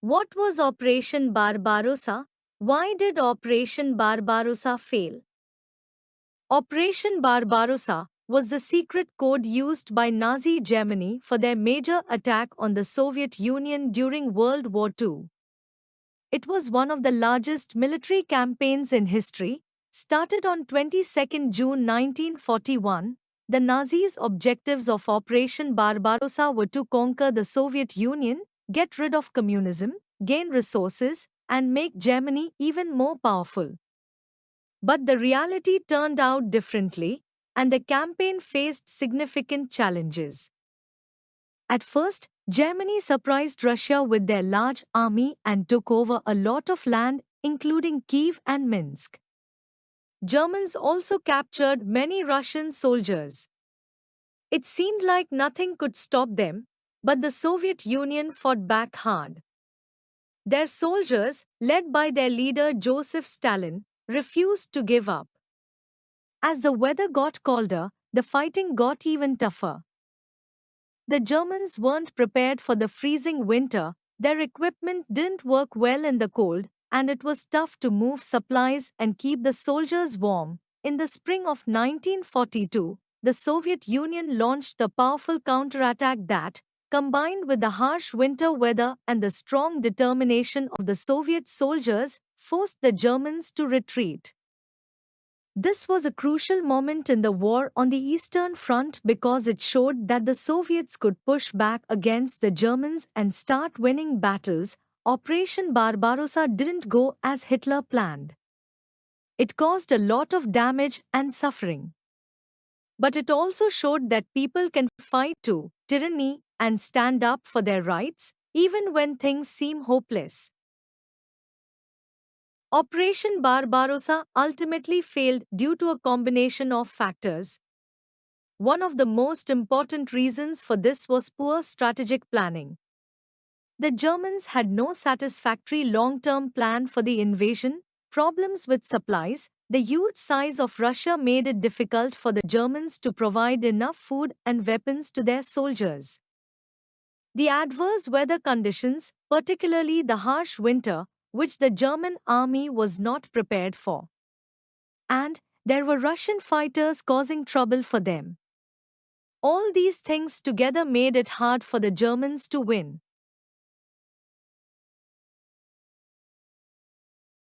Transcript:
What was Operation Barbarossa? Why did Operation Barbarossa fail? Operation Barbarossa was the secret code used by Nazi Germany for their major attack on the Soviet Union during World War II. It was one of the largest military campaigns in history, started on 22nd June 1941. The Nazis' objectives of Operation Barbarossa were to conquer the Soviet Union, get rid of communism, gain resources, and make Germany even more powerful. But the reality turned out differently, and the campaign faced significant challenges. At first, Germany surprised Russia with their large army and took over a lot of land, including Kiev and Minsk. Germans also captured many Russian soldiers. It seemed like nothing could stop them, but the Soviet Union fought back hard. Their soldiers, led by their leader Joseph Stalin, refused to give up. As the weather got colder, the fighting got even tougher. The Germans weren't prepared for the freezing winter, their equipment didn't work well in the cold, and it was tough to move supplies and keep the soldiers warm. In the spring of 1942, the Soviet Union launched a powerful counterattack that, combined with the harsh winter weather and the strong determination of the Soviet soldiers, forced the Germans to retreat. This was a crucial moment in the war on the Eastern Front because it showed that the Soviets could push back against the Germans and start winning battles. Operation Barbarossa didn't go as Hitler planned. It caused a lot of damage and suffering. But it also showed that people can fight too, tyranny, and stand up for their rights, even when things seem hopeless. Operation Barbarossa ultimately failed due to a combination of factors. One of the most important reasons for this was poor strategic planning. The Germans had no satisfactory long-term plan for the invasion, problems with supplies, the huge size of Russia made it difficult for the Germans to provide enough food and weapons to their soldiers. The adverse weather conditions, particularly the harsh winter, which the German army was not prepared for. And there were Russian fighters causing trouble for them. All these things together made it hard for the Germans to win.